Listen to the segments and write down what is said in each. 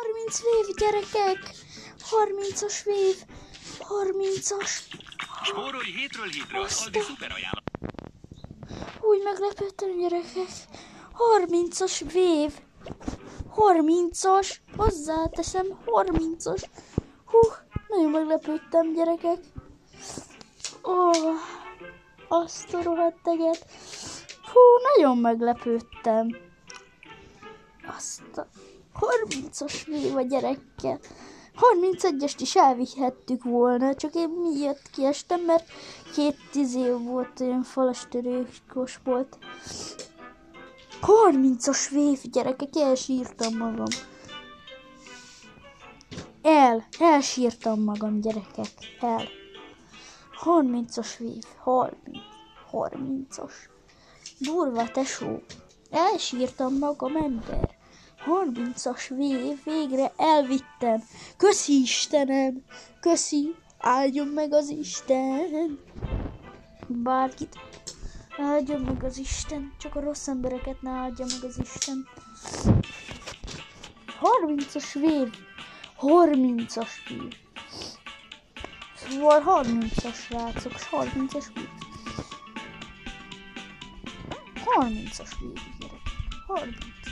30 vév, gyerekek! 30-as vév! 30-as! Spórolj hétről hétre az Aldi szuper ajánlat. Úgy meglepődtem, gyerekek! 30-as vév! 30-as! Hozzáteszem, 30-as! Hú, nagyon meglepődtem, gyerekek! Azt a rohadt eget! Hú, nagyon meglepődtem! Azt a 30-as vév a gyerekkel! 31-est is elvihettük volna, csak én miatt kiestem, mert 2 év volt, olyan falastörőkos volt. 30-as vév, gyerekek, elsírtam magam. Elsírtam magam, gyerekek, 30-as vév, 30-as. Durva, tesó. Elsírtam magam, ember. 30-as vév, végre elvittem. Köszi, Istenem, köszi, áldjon meg az Isten. Bárkit áldjon meg az Isten, csak a rossz embereket ne áldja meg az Isten. 30-as vév, 30-as vév. Szóval 30-as srácok, 30-as vév. 30-as vév, gyerek. 30-as.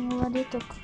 Várjatok.